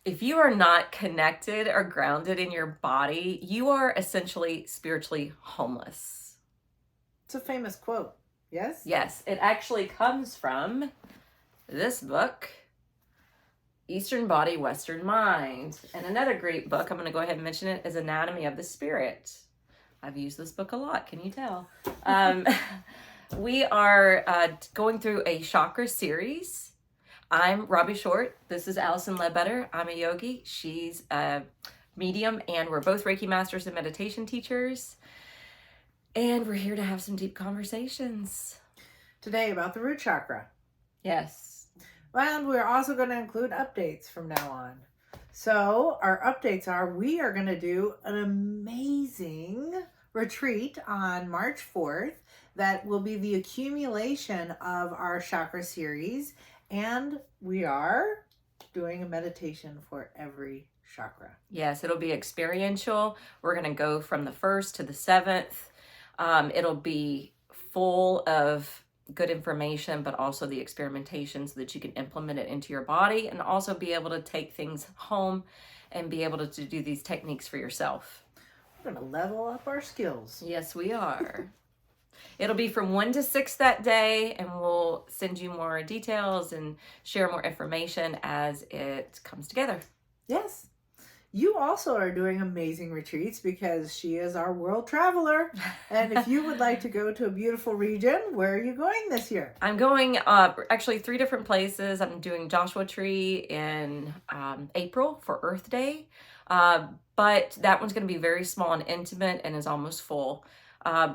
if you are not connected or grounded in your body, you are essentially spiritually homeless. It's a famous quote. Yes? Yes, it actually comes from this book, Eastern Body, Western Mind. And another great book, I'm going to go ahead and mention it, is Anatomy of the Spirit. I've used this book a lot, can you tell? We are going through a chakra series. I'm Robbie Short. This is Allison Ledbetter. I'm a yogi. She's a medium, and we're both Reiki masters and meditation teachers. And we're here to have some deep conversations. Today about the root chakra. Yes. And we're also going to include updates from now on. So our updates are, we are going to do an amazing retreat on March 4th that will be the accumulation of our chakra series. And we are doing a meditation for every chakra. Yes, it'll be experiential. We're going to go from the 1st to the 7th. It'll be full of good information, but also the experimentation so that you can implement it into your body and also be able to take things home and be able to do these techniques for yourself. We're going to level up our skills. Yes, we are. It'll be from 1 to 6 that day, and we'll send you more details and share more information as it comes together. Yes. You also are doing amazing retreats because she is our world traveler. And if you would like to go to a beautiful region, where are you going this year? I'm going actually 3 different places. I'm doing Joshua Tree in April for Earth Day. But that one's going to be very small and intimate and is almost full.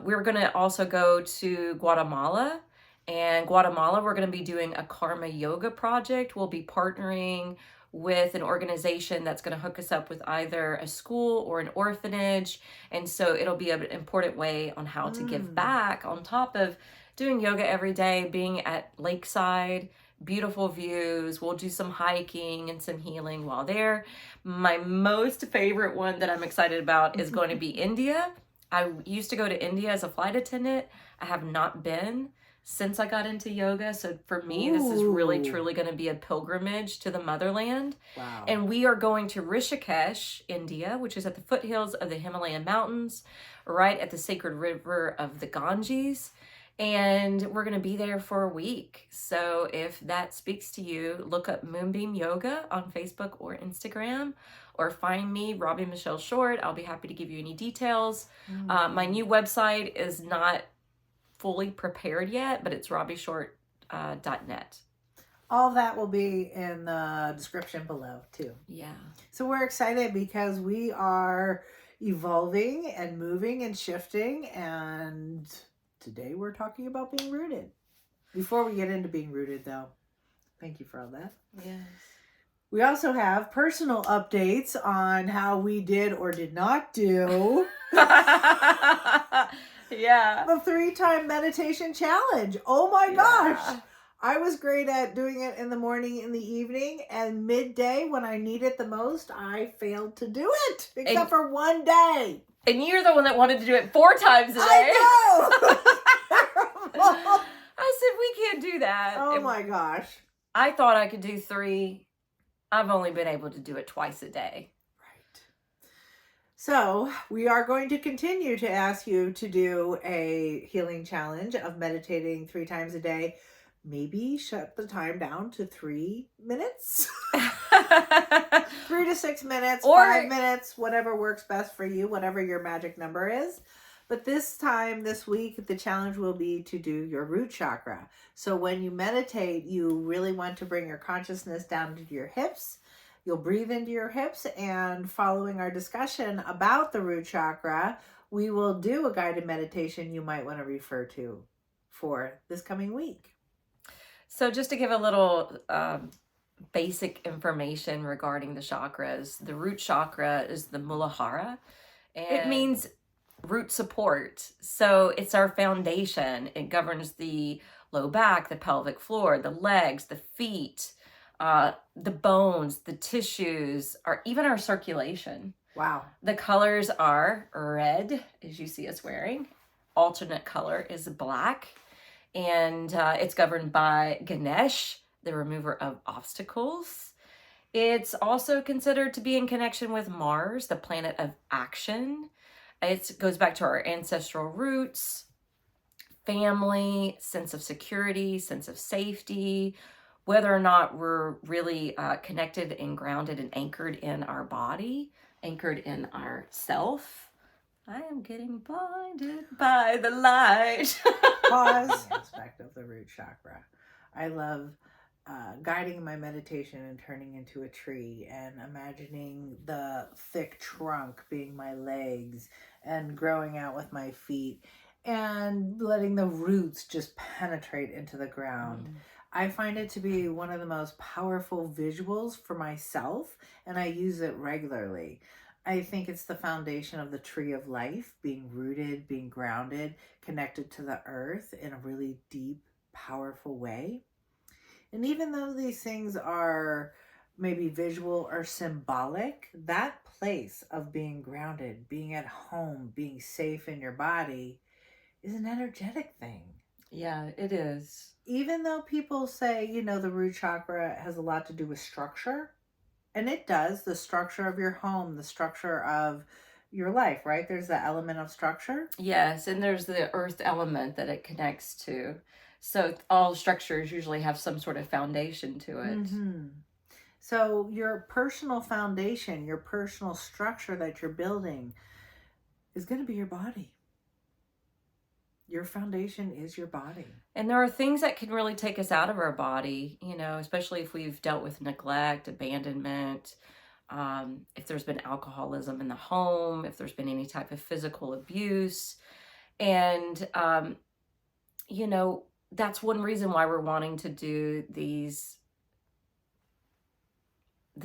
We're going to also go to Guatemala. And Guatemala, we're going to be doing a karma yoga project. We'll be partnering with an organization that's going to hook us up with either a school or an orphanage. And so it'll be an important way on how to give back on top of doing yoga every day, being at lakeside, beautiful views. We'll do some hiking and some healing while there. My most favorite one that I'm excited about is going to be India. I used to go to India as a flight attendant. I have not been since I got into yoga. So for me, this is really, truly going to be a pilgrimage to the motherland. Wow. And we are going to Rishikesh, India, which is at the foothills of the Himalayan mountains, right at the sacred river of the Ganges. And we're going to be there for a week. So if that speaks to you, look up Moonbeam Yoga on Facebook or Instagram, or find me, Robbie Michelle Short. I'll be happy to give you any details. My new website is not fully prepared yet, but it's robbieshort.net. All of that will be in the description below too. Yeah. So we're excited because we are evolving and moving and shifting, and today we're talking about being rooted. Before we get into being rooted though, thank you for all that. Yes. We also have personal updates on how we did or did not do Yeah. the 3-time meditation challenge. Oh my gosh. I was great at doing it in the morning, in the evening, and midday when I need it the most, I failed to do it, except for one day. And you're the one that wanted to do it 4 times a day. I know. I said, we can't do that. Oh my gosh. I thought I could do 3. I've only been able to do it twice a day. So we are going to continue to ask you to do a healing challenge of meditating 3 times a day. Maybe shut the time down to 3 minutes, 3 to 6 minutes, or 5 minutes, whatever works best for you, whatever your magic number is. But this time, this week, the challenge will be to do your root chakra. So when you meditate, you really want to bring your consciousness down to your hips. You'll breathe into your hips, and following our discussion about the root chakra, we will do a guided meditation you might want to refer to for this coming week. So just to give a little basic information regarding the chakras, the root chakra is the Muladhara. And it means root support. So it's our foundation. It governs the low back, the pelvic floor, the legs, the feet, the bones, the tissues, or even our circulation. Wow. The colors are red, as you see us wearing. Alternate color is black. And it's governed by Ganesh, the remover of obstacles. It's also considered to be in connection with Mars, the planet of action. It goes back to our ancestral roots, family, sense of security, sense of safety, whether or not we're really connected and grounded and anchored in our body, anchored in our self. I am getting blinded by the light. Pause. Aspect of the root chakra. I love guiding my meditation and turning into a tree and imagining the thick trunk being my legs and growing out with my feet and letting the roots just penetrate into the ground. I find it to be one of the most powerful visuals for myself, and I use it regularly. I think it's the foundation of the tree of life, being rooted, being grounded, connected to the earth in a really deep, powerful way. And even though these things are maybe visual or symbolic, that place of being grounded, being at home, being safe in your body is an energetic thing. Yeah, it is. Even though people say, the root chakra has a lot to do with structure, and it does, the structure of your home, the structure of your life, right? There's the element of structure. Yes, and there's the earth element that it connects to. So all structures usually have some sort of foundation to it. Mm-hmm. So your personal foundation, your personal structure that you're building is going to be your body. Your foundation is your body. And there are things that can really take us out of our body, especially if we've dealt with neglect, abandonment, if there's been alcoholism in the home, if there's been any type of physical abuse. And, that's one reason why we're wanting to do this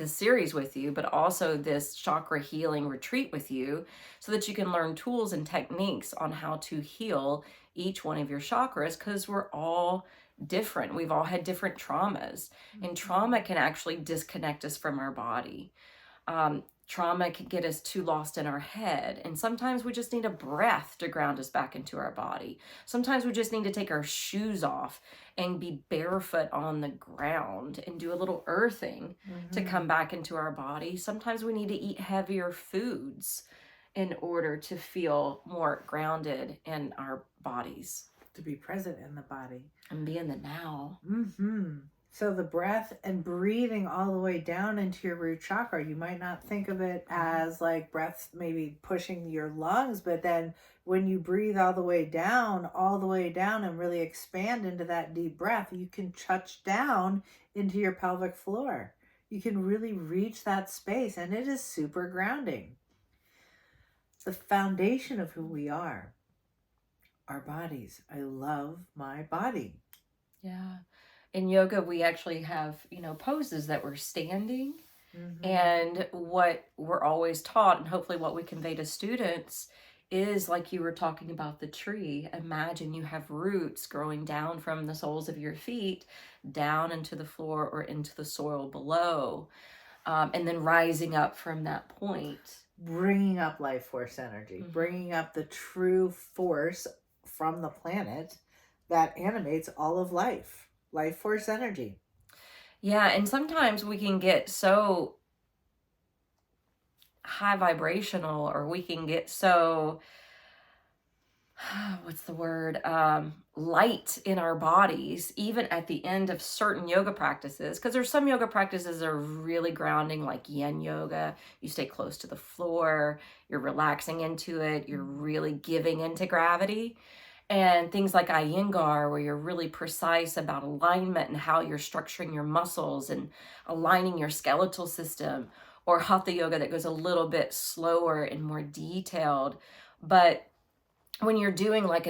series with you, but also this chakra healing retreat with you so that you can learn tools and techniques on how to heal each one of your chakras, because we're all different. We've all had different traumas, and trauma can actually disconnect us from our body. Trauma can get us too lost in our head, and sometimes we just need a breath to ground us back into our body. Sometimes we just need to take our shoes off and be barefoot on the ground and do a little earthing to come back into our body. Sometimes we need to eat heavier foods in order to feel more grounded in our bodies. To be present in the body. And be in the now. So the breath and breathing all the way down into your root chakra, you might not think of it as like breath maybe pushing your lungs, but then when you breathe all the way down and really expand into that deep breath, you can touch down into your pelvic floor. You can really reach that space, and it is super grounding. The foundation of who we are, our bodies. I love my body. Yeah. In yoga, we actually have, poses that we're standing. And what we're always taught, and hopefully what we convey to students, is like you were talking about the tree. Imagine you have roots growing down from the soles of your feet down into the floor or into the soil below, and then rising up from that point. Bringing up life force energy, bringing up the true force from the planet that animates all of life. Life force energy. Yeah, and sometimes we can get so high vibrational, or we can get so, what's the word, light in our bodies, even at the end of certain yoga practices, because there's some yoga practices that are really grounding, like yin yoga. You stay close to the floor, you're relaxing into it, you're really giving into gravity. And things like Iyengar, where you're really precise about alignment and how you're structuring your muscles and aligning your skeletal system, or Hatha Yoga that goes a little bit slower and more detailed. But when you're doing like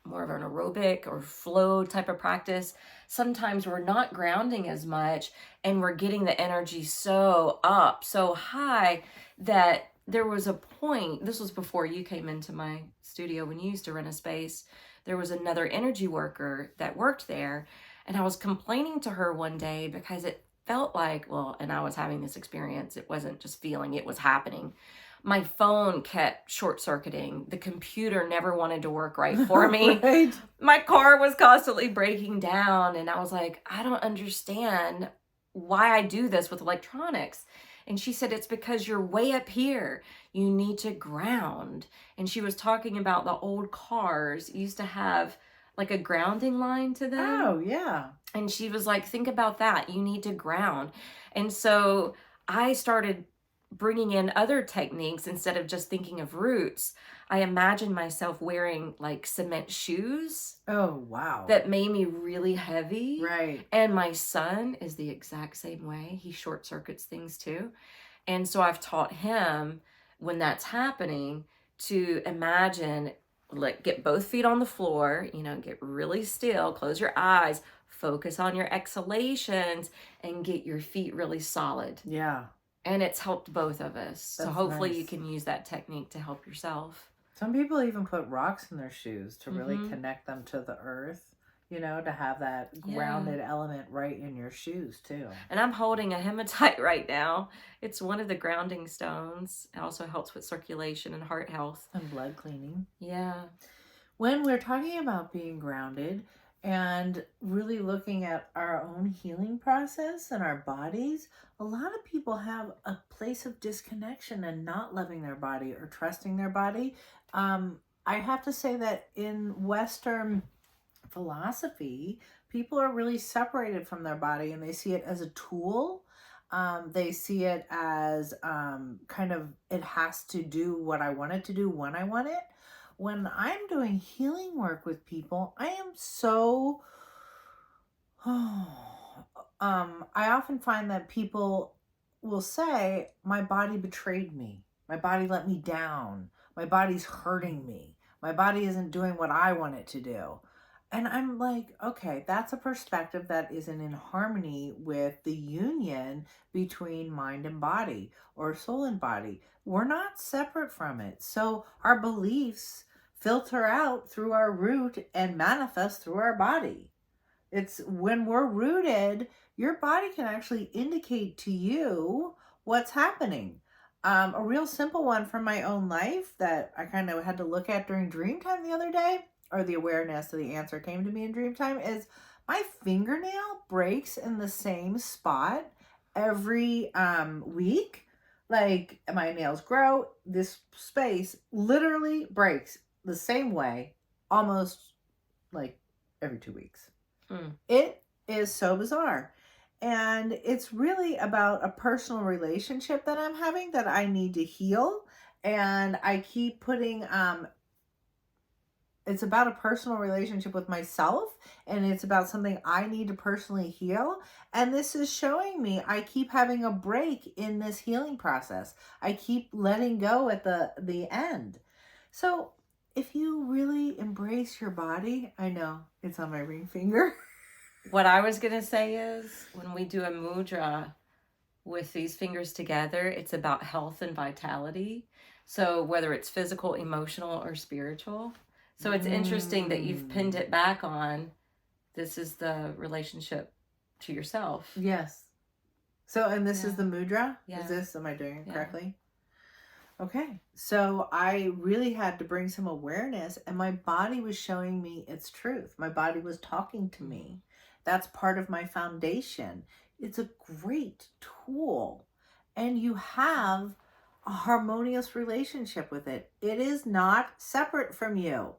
more of an aerobic or flow type of practice, sometimes we're not grounding as much, and we're getting the energy so up, so high, that there was a point, this was before you came into my studio when you used to run a space, there was another energy worker that worked there, and I was complaining to her one day because it felt like, and I was having this experience, it wasn't just feeling, it was happening. My phone kept short-circuiting. The computer never wanted to work right for me. Right. My car was constantly breaking down, and I was like, I don't understand why I do this with electronics. And she said, it's because you're way up here. You need to ground. And she was talking about the old cars used to have like a grounding line to them. Oh, yeah. And she was like, think about that. You need to ground. And so I started bringing in other techniques instead of just thinking of roots. I imagined myself wearing like cement shoes Oh, wow. that made me really heavy. Right. And my son is the exact same way. He short circuits things too. And so I've taught him when that's happening to imagine, like, get both feet on the floor, get really still, close your eyes, focus on your exhalations, and get your feet really solid. Yeah. And it's helped both of us. So That's hopefully you nice. can use that technique to help yourself. Some people even put rocks in their shoes to really Mhm. connect them to the earth, to have that Yeah. grounded element right in your shoes too. And I'm holding a hematite right now. It's one of the grounding stones. It also helps with circulation and heart health. And blood cleaning. Yeah. When we're talking about being grounded and really looking at our own healing process and our bodies, a lot of people have a place of disconnection and not loving their body or trusting their body. I have to say that in Western philosophy, people are really separated from their body and they see it as a tool. They see it as kind of, it has to do what I want it to do when I want it. When I'm doing healing work with people, I am so I often find that people will say, my body betrayed me. My body let me down. My body's hurting me. My body isn't doing what I want it to do. And I'm like, okay, that's a perspective that isn't in harmony with the union between mind and body or soul and body. We're not separate from it. So our beliefs filter out through our root and manifest through our body. It's when we're rooted, your body can actually indicate to you what's happening. A real simple one from my own life that I kind of had to look at during dream time the other day, or the awareness of the answer came to me in dream time, is my fingernail breaks in the same spot every week. Like my nails grow, this space literally breaks the same way almost like every 2 weeks. It is so bizarre. And it's really about a personal relationship that I'm having that I need to heal. And I keep putting, it's about a personal relationship with myself, and it's about something I need to personally heal. And this is showing me I keep having a break in this healing process. I keep letting go at the end. So if you really embrace your body, I know it's on my ring finger. What I was going to say is when we do a mudra with these fingers together, it's about health and vitality. So whether it's physical, emotional, or spiritual. So it's interesting that you've pinned it back on, this is the relationship to yourself. Yes. So, and this is the mudra? Yeah. Am I doing it correctly? Okay. So I really had to bring some awareness, and my body was showing me its truth. My body was talking to me. That's part of my foundation. It's a great tool, and you have a harmonious relationship with it. It is not separate from you.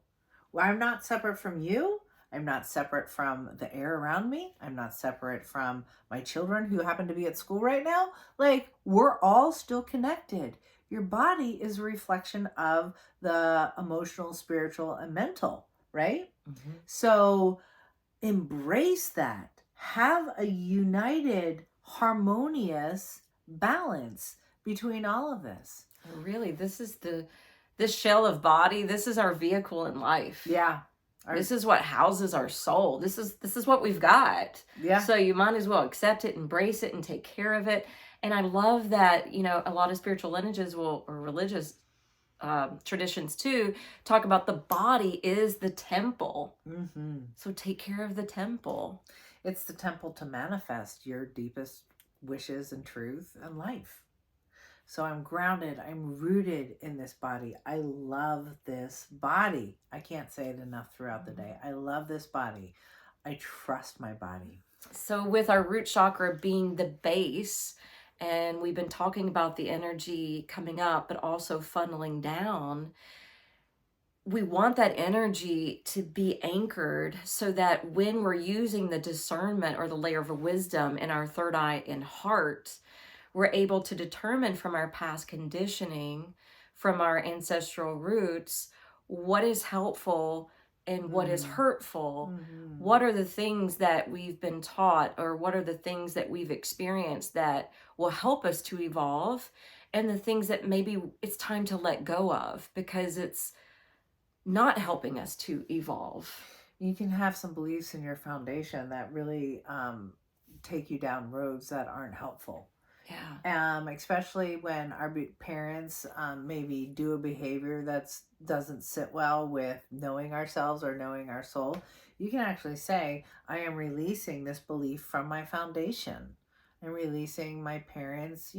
I'm not separate from you. I'm not separate from the air around me. I'm not separate from my children who happen to be at school right now. Like, we're all still connected. Your body is a reflection of the emotional, spiritual, and mental, right? Mm-hmm. So embrace that. Have a united, harmonious balance between all of this. Really, this shell of body, this is our vehicle in life. Yeah. This is what houses our soul. This is what we've got. Yeah. So you might as well accept it, embrace it, and take care of it. And I love that, a lot of spiritual lineages or religious traditions too, talk about the body is the temple. Mm-hmm. So take care of the temple. It's the temple to manifest your deepest wishes and truth and life. So I'm grounded, I'm rooted in this body. I love this body. I can't say it enough throughout the day. I love this body. I trust my body. So with our root chakra being the base, and we've been talking about the energy coming up, but also funneling down, we want that energy to be anchored so that when we're using the discernment or the layer of wisdom in our third eye and heart, we're able to determine from our past conditioning, from our ancestral roots, what is helpful and what is Mm. hurtful. Mhm. What are the things that we've been taught, or what are the things that we've experienced that will help us to evolve, and the things that maybe it's time to let go of because it's not helping us to evolve. You can have some beliefs in your foundation that really take you down roads that aren't helpful. Yeah. Especially when our parents maybe do a behavior that doesn't sit well with knowing ourselves or knowing our soul. You can actually say, I am releasing this belief from my foundation and releasing my parents,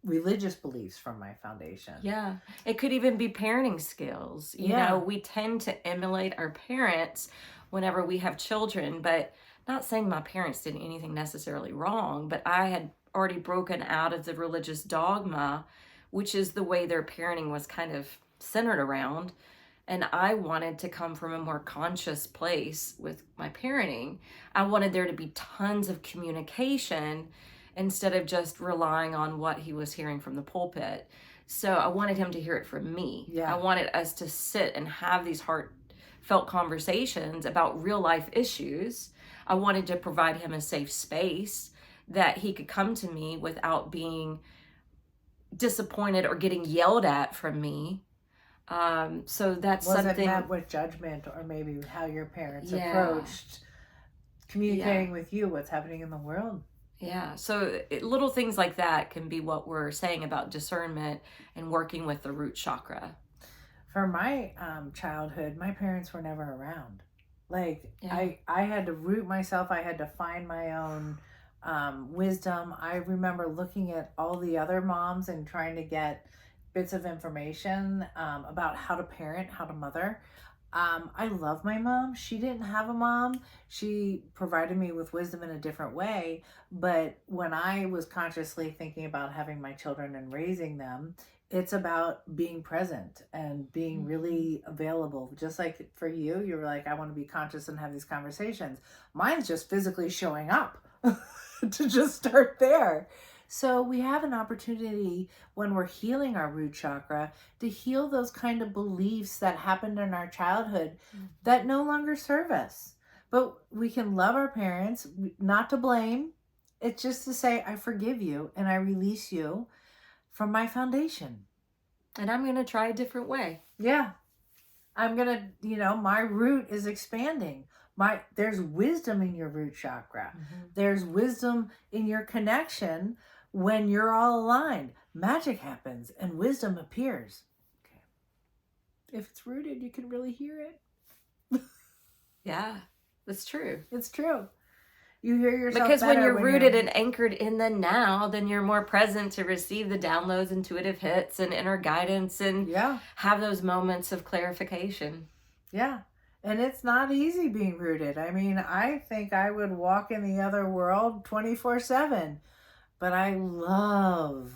religious beliefs from my foundation. Yeah. It could even be parenting skills. Yeah. We tend to emulate our parents whenever we have children, but not saying my parents did anything necessarily wrong, but I had already broken out of the religious dogma, which is the way their parenting was kind of centered around. And I wanted to come from a more conscious place with my parenting. I wanted there to be tons of communication instead of just relying on what he was hearing from the pulpit. So I wanted him to hear it from me. Yeah. I wanted us to sit and have these heartfelt conversations about real life issues. I wanted to provide him a safe space that he could come to me without being disappointed or getting yelled at from me. So that's Was it something. met with judgment, or maybe how your parents Yeah. approached communicating with you what's happening in the world? Yeah. So little things like that can be what we're saying about discernment and working with the root chakra. For my childhood, my parents were never around. Like Yeah. I had to root myself. I had to find my own wisdom. I remember looking at all the other moms and trying to get bits of information about how to parent, how to mother. I love my mom. She didn't have a mom. She provided me with wisdom in a different way. But when I was consciously thinking about having my children and raising them, it's about being present and being really available. Just like for you, you were like, I want to be conscious and have these conversations. Mine's just physically showing up to just start there. So we have an opportunity when we're healing our root chakra to heal those kind of beliefs that happened in our childhood that no longer serve us. But we can love our parents, not to blame. It's just to say, I forgive you and I release you from my foundation. And I'm going to try a different way. Yeah. I'm going to, my root is expanding. There's wisdom in your root chakra. Mm-hmm. There's wisdom in your connection when you're all aligned. Magic happens and wisdom appears. Okay. If it's rooted, you can really hear it. Yeah, that's true. It's true. You hear yourself because when better you're rooted and anchored in the now, then you're more present to receive the downloads, intuitive hits, and inner guidance, and have those moments of clarification. Yeah. And it's not easy being rooted. I mean, I think I would walk in the other world 24/7, but I love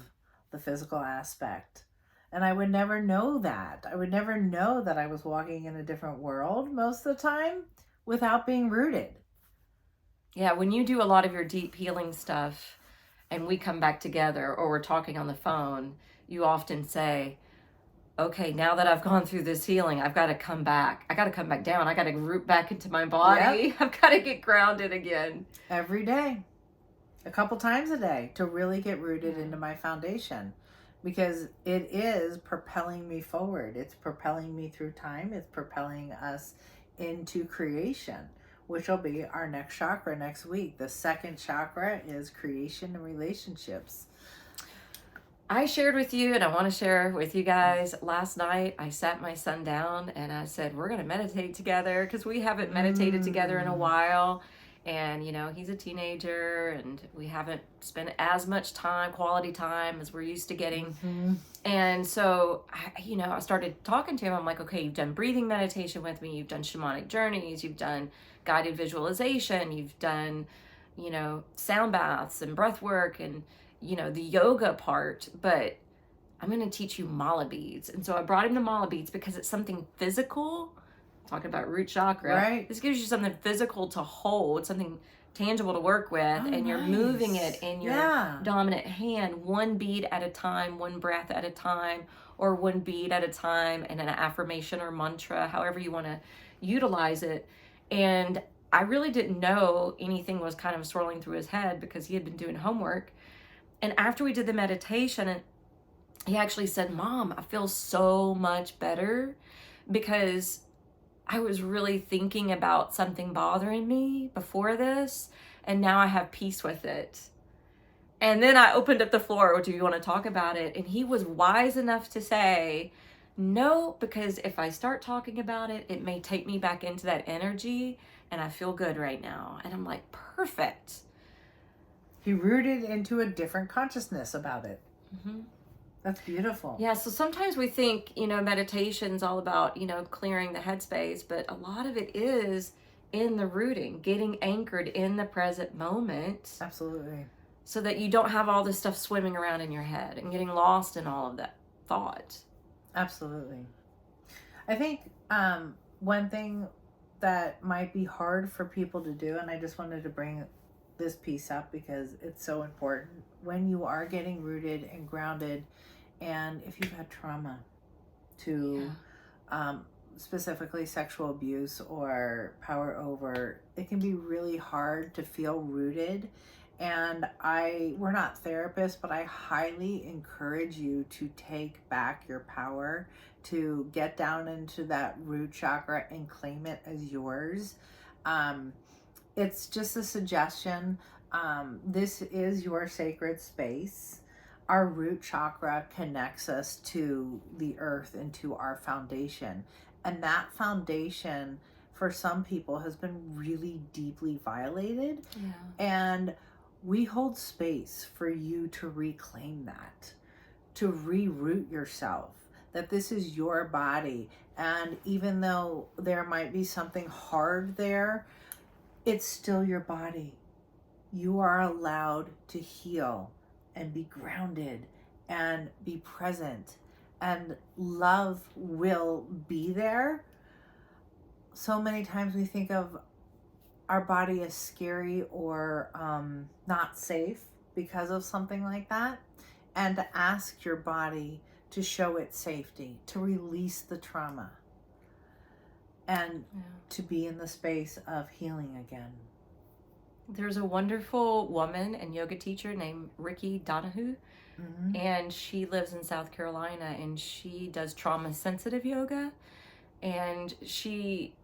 the physical aspect. And I would never know that. I would never know that I was walking in a different world most of the time without being rooted. Yeah, when you do a lot of your deep healing stuff and we come back together or we're talking on the phone, you often say, okay, now that I've gone through this healing, I've got to come back. I got to come back down. I got to root back into my body. Yep. I've got to get grounded again. Every day. A couple times a day to really get rooted into my foundation, because it is propelling me forward. It's propelling me through time. It's propelling us into creation, which will be our next chakra next week. The second chakra is creation and relationships. I shared with you, and I want to share with you guys, last night I sat my son down and I said, we're going to meditate together because we haven't meditated together in a while. And, he's a teenager and we haven't spent as much time, quality time, as we're used to getting. Mhm. And so, I started talking to him. I'm like, okay, you've done breathing meditation with me. You've done shamanic journeys. You've done guided visualization. You've done, sound baths and breath work and, the yoga part. But I'm going to teach you mala beads. And so I brought him the mala beads because it's something physical. Talking about root chakra. Right. This gives you something physical to hold, something tangible to work with, Oh, and you're moving it nice. in your Yeah. dominant hand, one bead at a time, one breath at a time, or one bead at a time, and an affirmation or mantra, however you want to utilize it. And I really didn't know anything was kind of swirling through his head because he had been doing homework. And after we did the meditation, and he actually said, Mom, I feel so much better because I was really thinking about something bothering me before this, and now I have peace with it. And then I opened up the floor, do you want to talk about it? And he was wise enough to say, no, because if I start talking about it, it may take me back into that energy, and I feel good right now. And I'm like, perfect. He rooted into a different consciousness about it. Mm-hmm. That's beautiful. Yeah, so sometimes we think, meditation's all about, clearing the headspace, but a lot of it is in the rooting, getting anchored in the present moment. Absolutely. So that you don't have all this stuff swimming around in your head and getting lost in all of that thought. Absolutely. I think one thing that might be hard for people to do, and I just wanted to bring this piece up because it's so important, when you are getting rooted and grounded, and if you've had trauma to specifically sexual abuse or power over, it can be really hard to feel rooted. And we're not therapists, but I highly encourage you to take back your power, to get down into that root chakra and claim it as yours. It's just a suggestion. This is your sacred space. Our root chakra connects us to the earth and to our foundation. And that foundation, for some people, has been really deeply violated. Yeah. And we hold space for you to reclaim that, to reroot yourself, that this is your body. And even though there might be something hard there, it's still your body. You are allowed to heal and be grounded and be present, and love will be there. So many times we think of our body as scary or not safe because of something like that, and to ask your body to show its safety, to release the trauma, and to be in the space of healing again. There's a wonderful woman and yoga teacher named Ricky Donahue, and she lives in South Carolina, and she does trauma sensitive yoga, and she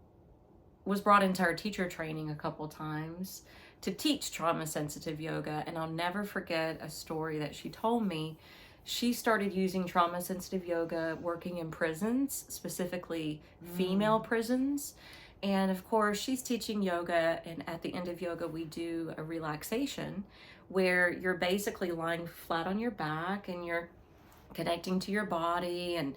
was brought into our teacher training a couple times to teach trauma sensitive yoga. And I'll never forget a story that she told me. She started using trauma sensitive yoga working in prisons, specifically female prisons. And of course, she's teaching yoga, and at the end of yoga, we do a relaxation where you're basically lying flat on your back and you're connecting to your body and,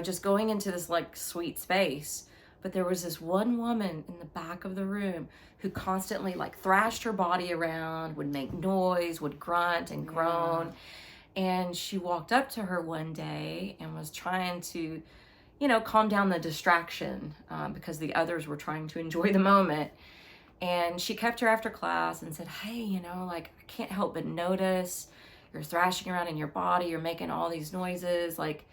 just going into this like sweet space. But there was this one woman in the back of the room who constantly like thrashed her body around, would make noise, would grunt and groan. And she walked up to her one day and was trying to, calm down the distraction because the others were trying to enjoy the moment. And she kept her after class and said, hey, I can't help but notice you're thrashing around in your body. You're making all these noises. Like,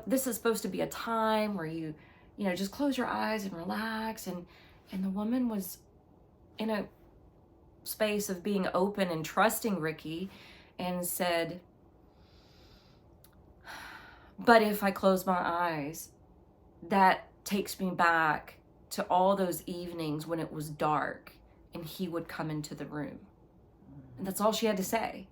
this is supposed to be a time where you just close your eyes and relax. And the woman was in a space of being open and trusting Ricky and said, but if I close my eyes, that takes me back to all those evenings when it was dark and he would come into the room. And that's all she had to say.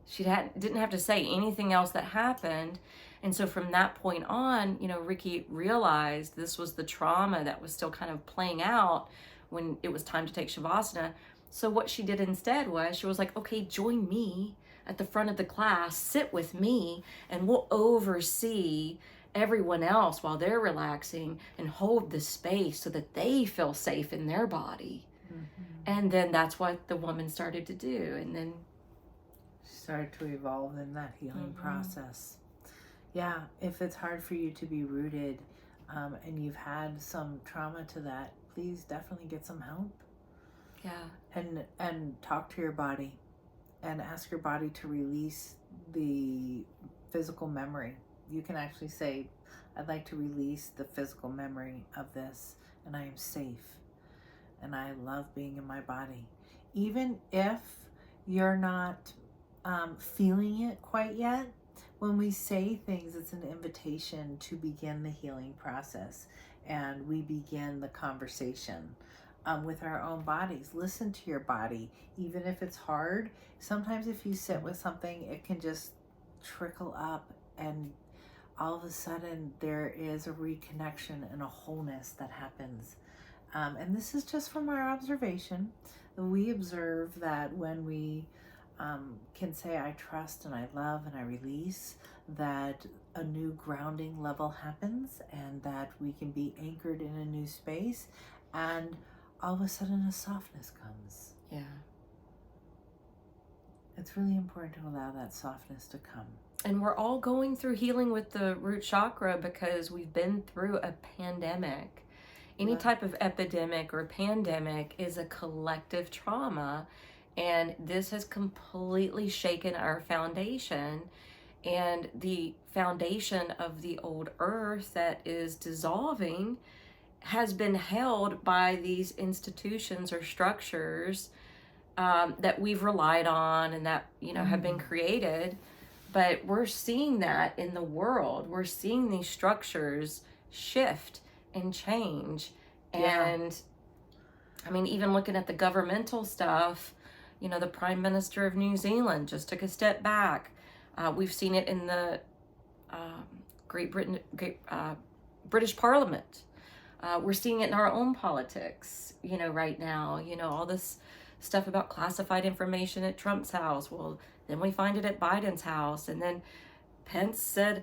She didn't have to say anything else that happened. And so from that point on, Ricky realized this was the trauma that was still kind of playing out when it was time to take Shavasana. So what she did instead was she was like, okay, join me at the front of the class, sit with me, and we'll oversee everyone else while they're relaxing and hold the space so that they feel safe in their body. And then that's what the woman started to do. And then started to evolve in that healing process. Yeah, if it's hard for you to be rooted and you've had some trauma to that, please definitely get some help. Yeah. And talk to your body and ask your body to release the physical memory. You can actually say, I'd like to release the physical memory of this, and I am safe, and I love being in my body. Even if you're not feeling it quite yet, when we say things, it's an invitation to begin the healing process, and we begin the conversation with our own bodies. Listen to your body, even if it's hard. Sometimes if you sit with something, it can just trickle up, and all of a sudden there is a reconnection and a wholeness that happens. And this is just from our observation. We observe that when we can say, I trust and I love and I release, that a new grounding level happens, and that we can be anchored in a new space, and all of a sudden a softness comes. Yeah. It's really important to allow that softness to come. And we're all going through healing with the root chakra because we've been through a pandemic. Any type of epidemic or pandemic is a collective trauma, and this has completely shaken our foundation. And the foundation of the old earth that is dissolving has been held by these institutions or structures that we've relied on and that, have been created. But we're seeing that in the world. We're seeing these structures shift and change. And I mean, even looking at the governmental stuff, the Prime Minister of New Zealand just took a step back. We've seen it in the British Parliament. We're seeing it in our own politics, right now. All this stuff about classified information at Trump's house. Well, then we find it at Biden's house. And then Pence said,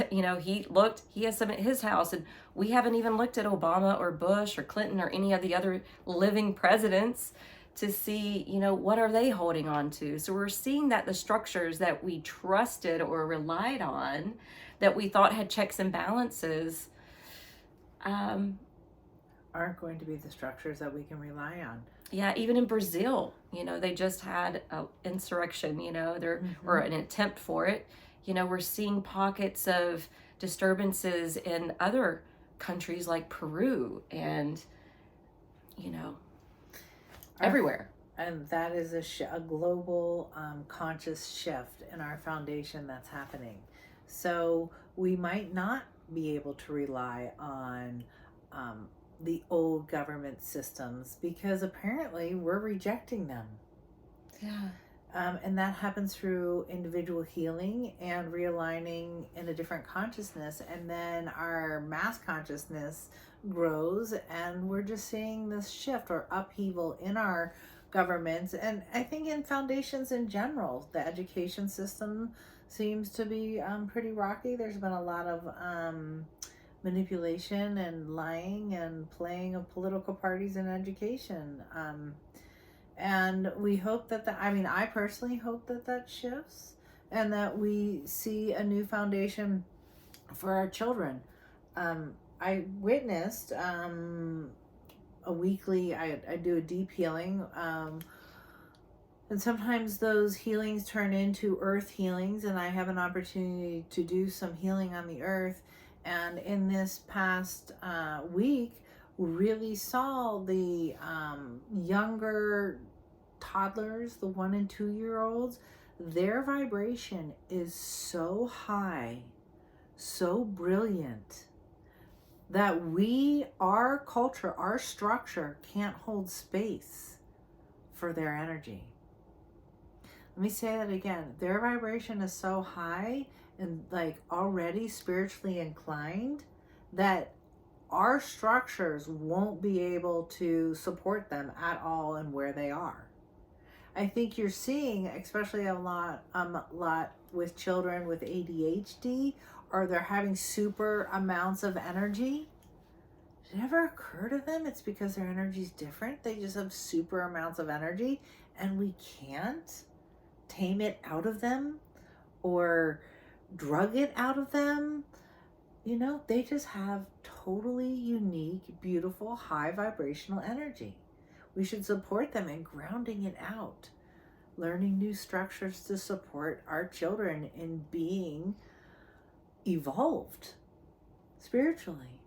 he has some at his house. And we haven't even looked at Obama or Bush or Clinton or any of the other living presidents to see, what are they holding on to? So we're seeing that the structures that we trusted or relied on, that we thought had checks and balances, aren't going to be the structures that we can rely on. Yeah, even in Brazil, they just had an insurrection, or an attempt for it. We're seeing pockets of disturbances in other countries like Peru and, everywhere. And that is a global conscious shift in our foundation that's happening. So we might not be able to rely on the old government systems because apparently we're rejecting them. Yeah. And that happens through individual healing and realigning in a different consciousness. And then our mass consciousness grows, and we're just seeing this shift or upheaval in our governments. And I think in foundations in general, the education system seems to be pretty rocky. There's been a lot of manipulation and lying and playing of political parties in education. And we hope that I personally hope that shifts, and that we see a new foundation for our children. I witnessed a weekly, I do a deep healing, and sometimes those healings turn into earth healings, and I have an opportunity to do some healing on the earth. And in this past week, really saw the younger toddlers, the 1 and 2 year olds, their vibration is so high, so brilliant, that our culture, our structure can't hold space for their energy. Let me say that again. Their vibration is so high and already spiritually inclined that our structures won't be able to support them at all and where they are. I think you're seeing, especially a lot with children with ADHD, or they're having super amounts of energy. Did it ever occur to them it's because their energy's different? They just have super amounts of energy and we can't tame it out of them or drug it out of them. You know, they just have totally unique, beautiful, high vibrational energy. We should support them in grounding it out, learning new structures to support our children in being evolved spiritually.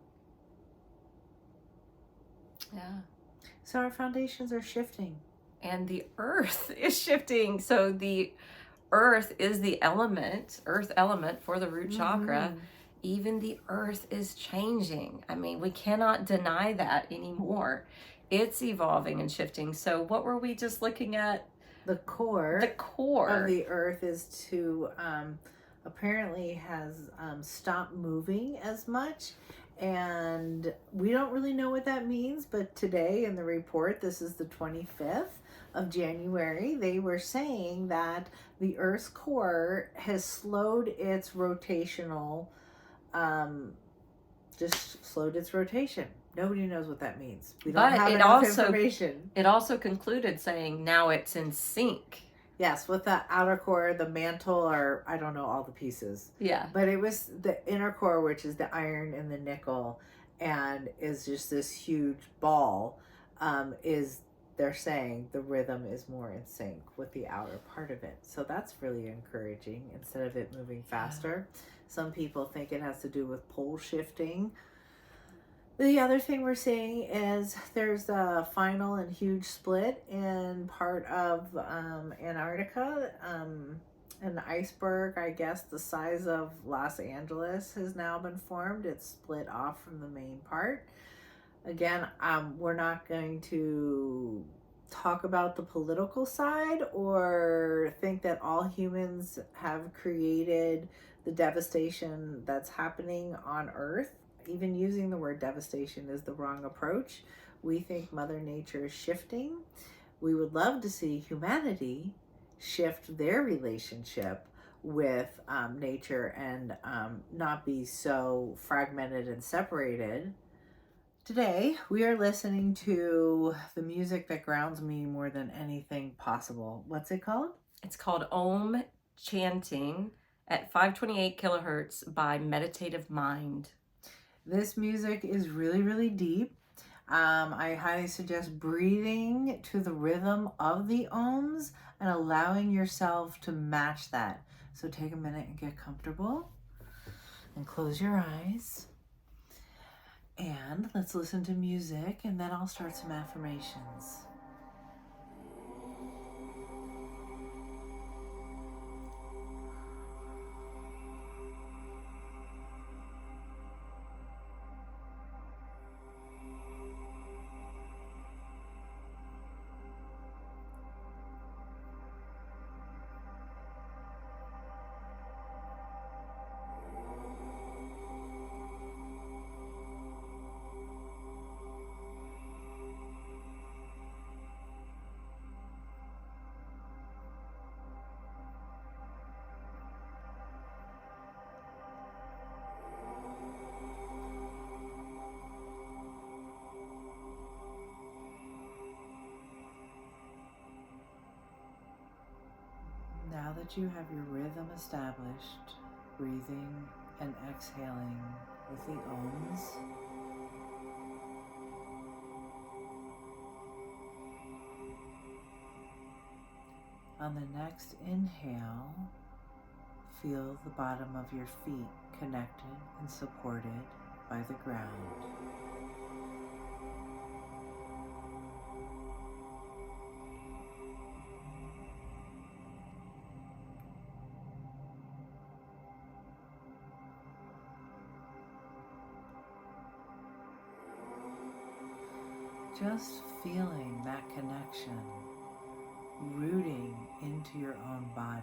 Yeah. So our foundations are shifting. And the earth is shifting. So the earth is the earth element for the root chakra. Even the earth is changing. I mean, we cannot deny that anymore. It's evolving and shifting. So what were we just looking at? The core of the earth is to apparently has stopped moving as much, and we don't really know what that means. But today in the report, this is the 25th of January, they were saying that the earth's core has slowed its rotational just slowed its rotation. Nobody knows what that means. We don't have enough information. It also concluded saying now it's in sync. Yes, with the outer core, the mantle, or I don't know all the pieces. Yeah. But it was the inner core, which is the iron and the nickel, and is just this huge ball. They're saying the rhythm is more in sync with the outer part of it. So that's really encouraging instead of it moving faster. Yeah. Some people think it has to do with pole shifting. The other thing we're seeing is there's a final and huge split in part of Antarctica. An iceberg, I guess, the size of Los Angeles has now been formed. It's split off from the main part. Again, we're not going to talk about the political side or think that all humans have created the devastation that's happening on Earth. Even using the word devastation is the wrong approach. We think Mother Nature is shifting. We would love to see humanity shift their relationship with nature and not be so fragmented and separated. Today, we are listening to the music that grounds me more than anything possible. What's it called? It's called Om Chanting at 528 kilohertz by Meditative Mind. This music is really, really deep. I highly suggest breathing to the rhythm of the ohms and allowing yourself to match that. So take a minute and get comfortable and close your eyes. And let's listen to music, and then I'll start some affirmations. Now that you have your rhythm established, breathing and exhaling with the ohms, on the next inhale, feel the bottom of your feet connected and supported by the ground. Just feeling that connection, rooting into your own body.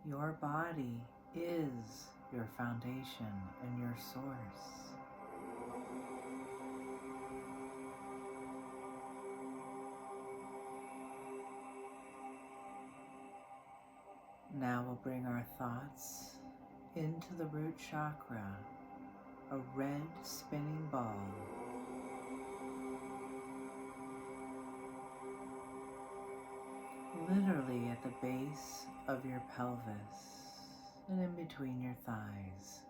Your body is your foundation, and your source. Now we'll bring our thoughts into the root chakra, a red spinning ball. Literally at the base of your pelvis and in between your thighs.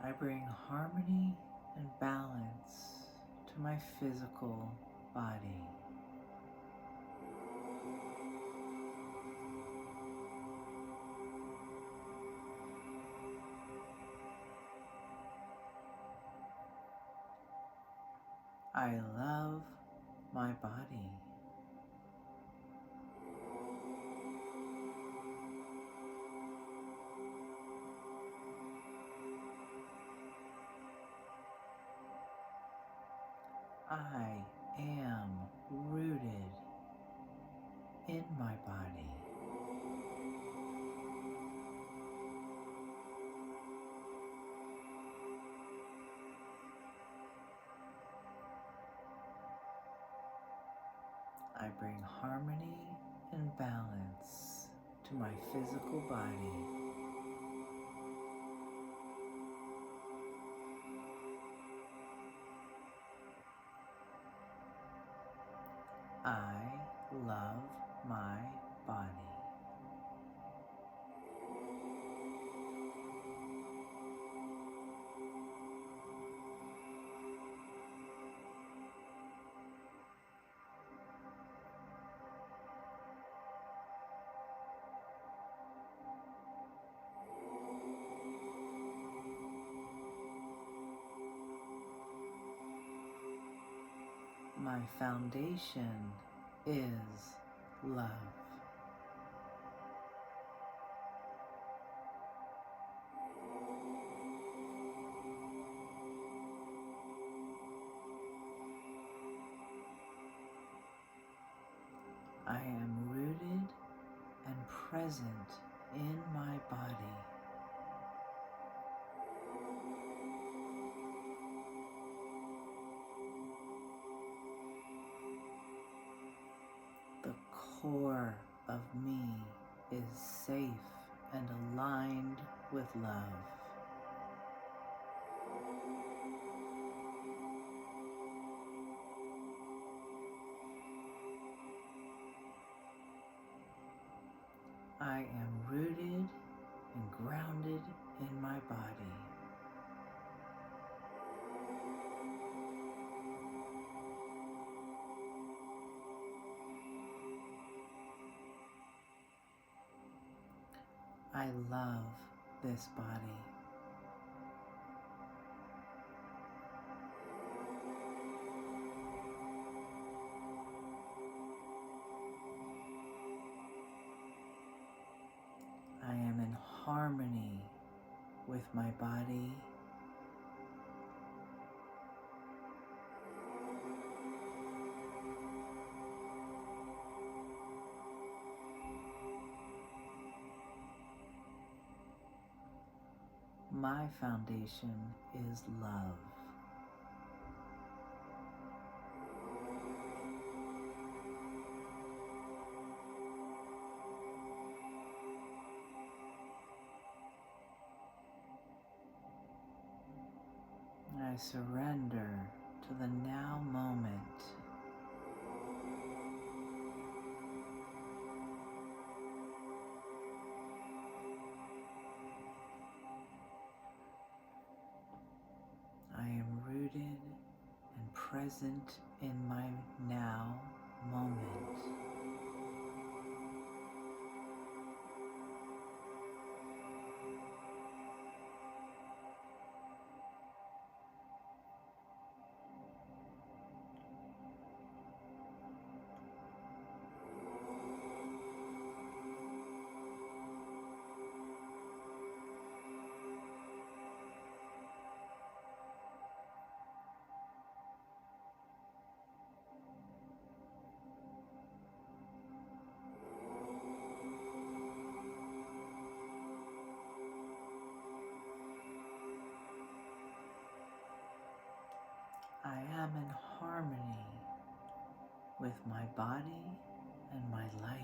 I bring harmony and balance to my physical body. I love my body. I am rooted in my body. I bring harmony and balance to my physical body. I love my body. My foundation is love. I am rooted and present in my body. The core of me is safe and aligned with love. I am rooted and grounded in my body. I love this body. I am in harmony with my body. My foundation is love. I surrender to the now moment. I am rooted and present in my now moment. with my body and my life.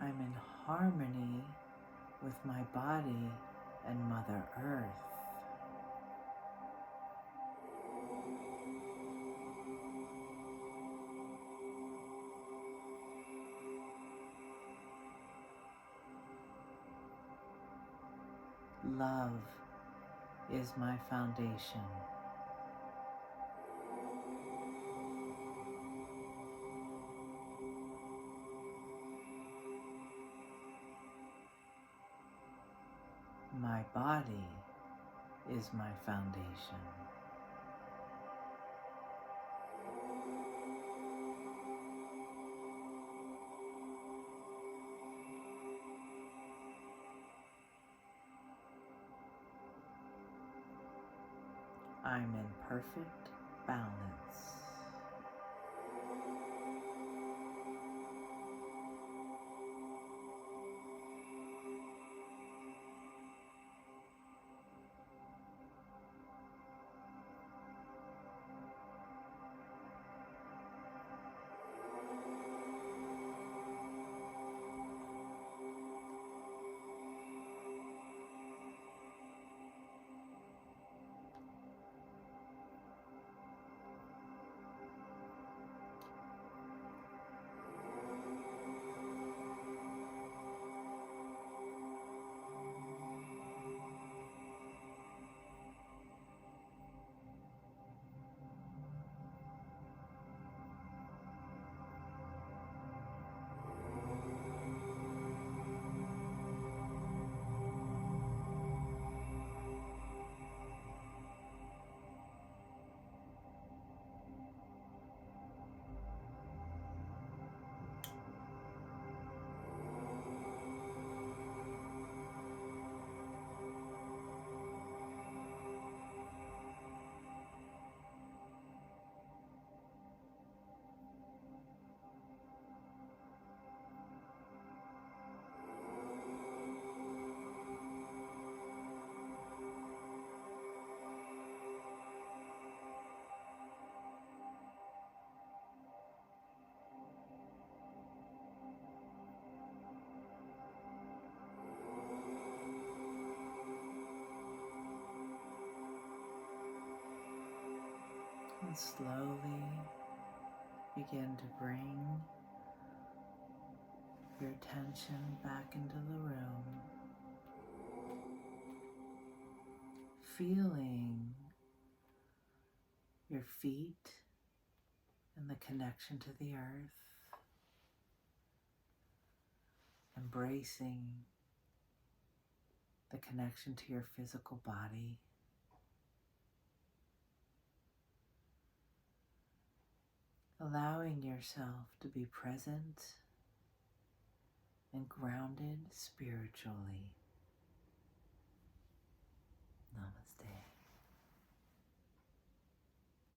I'm in harmony with my body and Mother Earth. Love is my foundation. My body is my foundation. I'm in perfect balance. And slowly begin to bring your attention back into the room, feeling your feet and the connection to the earth, embracing the connection to your physical body. Allowing yourself to be present and grounded spiritually.